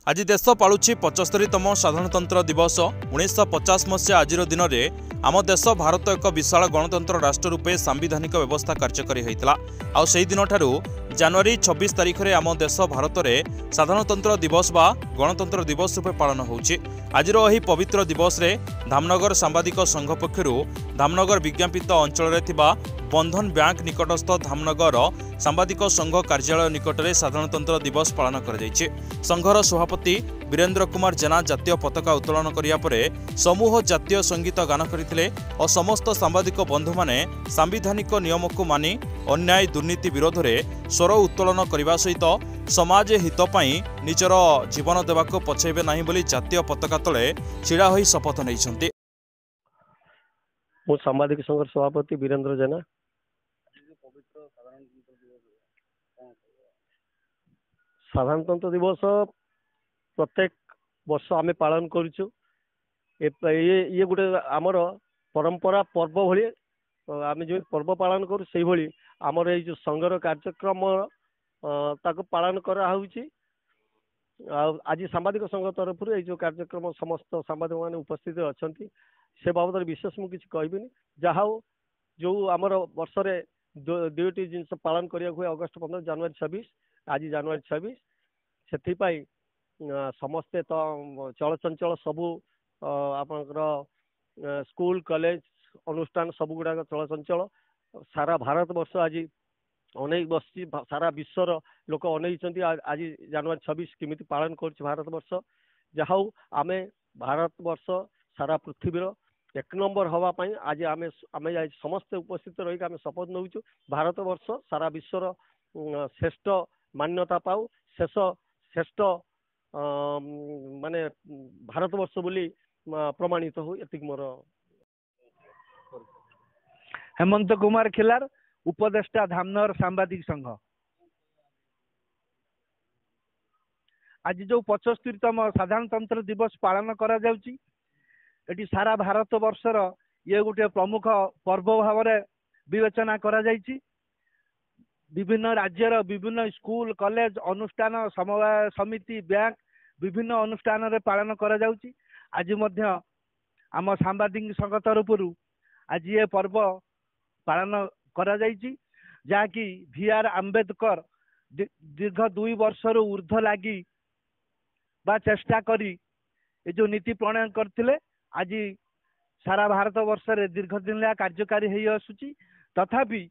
आज देश पालुछि 75तम साधारणतंत्र दिवस 1950 मसीहा आज दिन में आम देश भारत एक विशाल गणतंत्र राष्ट्र रूपे सांविधानिक व्यवस्था कार्यकारी होता आई दिन जनवरी 26 तारिख में आम देश भारत में साधारणतंत्र दिवस बा गणतंत्र दिवस रूपे पालन होउछि। आजिर एही पवित्र दिवस रे धामनगर सांबादिक संघ पक्षरु धामनगर विज्ञापित अंचल बंधन बैंक निकटस्थ धामनगर सांबादिक संघ कार्यालय निकट में साधारणतंत्र दिवस पालन कर संघर सभापति वीरेन्द्र कुमार जेना जातीय पताका उत्तोलन करिया परे समूह जातीय संगीत गान करथिले और समस्त सांबादिक बंधु माने सांविधानिक नियम को मानि अन्याय दुर्नीति विरोध में स्वर उत्तोलन करने सहित समाज हित पाई निजर जीवन देवाक पछेबे नाही बोली जातीय पताका तले छिड़ा होई शपथ नैछन्ति। मु सांबादिक संघर सभापति वीरेन्द्र जेना। साधारणतंत्र दिवस प्रत्येक वर्ष आम पालन करूँ। ये गोटे आमर परंपरा पर्व भली आम जो पर्व पालन करूँ से भली आमर ये जो संघर कार्यक्रम ताको पालन करा होउची। आज सांबादिक संघ तरफ जो कार्यक्रम समस्त सांबादिक माने उपस्थित अछंती से बाबद विशेष मुझे किसी कहबिनी। जहाँ जो आमर वर्ष रे दुईटी जिनस पालन करिया हुए अगस्ट 15 जनवरी 26 आज जनवरी 26 से समस्ते तो चलचंचल सबू आपनकर स्कूल कॉलेज अनुष्ठान सब गुड़ाक चलचंचल सारा भारत वर्ष आज अनेक बसी सारा विश्वर लोक अनेक आज जनवरी 26 किमिति पालन कर भारत वर्ष। जहाँ आम भारत वर्ष सारा पृथ्वीर एक नंबर हवापाई आज आम समस्ते उपस्थित रही आम शपथ नौ भारत वर्ष सारा विश्वर श्रेष्ठ मान्यता पाऊ शेष श्रेष्ठ माने भारत वर्ष बोली प्रमाणित हो। एतिक मोर हेमंत कुमार खिलार उपदेष्टा धामनगर सांबादिक संघ। आज जो 75तम साधारणतंत्र दिवस पालन करा जाउची एटी सारा भारत वर्षर ये गोटे प्रमुख पर्व भाव में विवेचना करा जाइची। विभिन्न राज्यर विभिन्न स्कूल कॉलेज अनुष्ठान समवाय समिति बैंक विभिन्न अनुष्ठान रे पालन करा जाउची। आज मध्य आम सांबादिक संघ तरफरु आज ये पर्व पालन करा जाइची जाकि VR आंबेडकर दीर्घ 2 वर्षर ऊर्ध्व लगी बा चेष्टा करी ये जो नीति प्रणयन करथिले आज सारा भारत वर्ष रे दीर्घ दिन कार्यकारी है आसुची। तथापि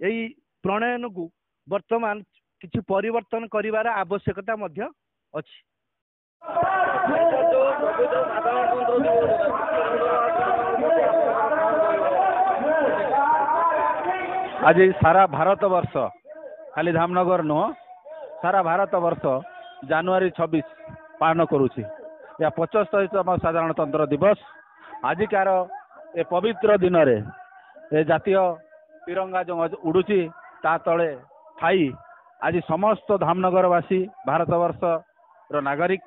यही प्रणयन को वर्तमान किछि परिवर्तन करिवार आवश्यकता मध्य अछि। आज सारा भारत वर्ष खाली धामनगर नुह सारा भारत वर्ष जनवरी 26 पालन करुछि या 75तम साधारणतंत्र दिवस। आजिकार ए पवित्र दिन रे ए जातीय तिरंगा जो उड़ुची ता तले थाई आज समस्त धामनगरवासी भारत वर्ष रो नागरिक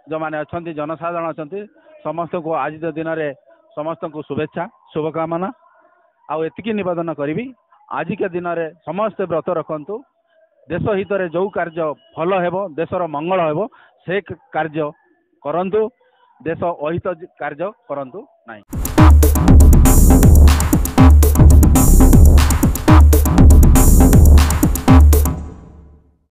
जो माने अछंती जनसाधारण अछंती समस्त को आज दिन रे समस्त को शुभेच्छा शुभकामना आ एतिकी निवेदन करी आज के दिन रे समस्त व्रत रखंतु। देश हित रे जो कार्य भल हेबो देशर मंगल हेबो से कार्य करंतु देश अहित कार्य करंतु नहीं।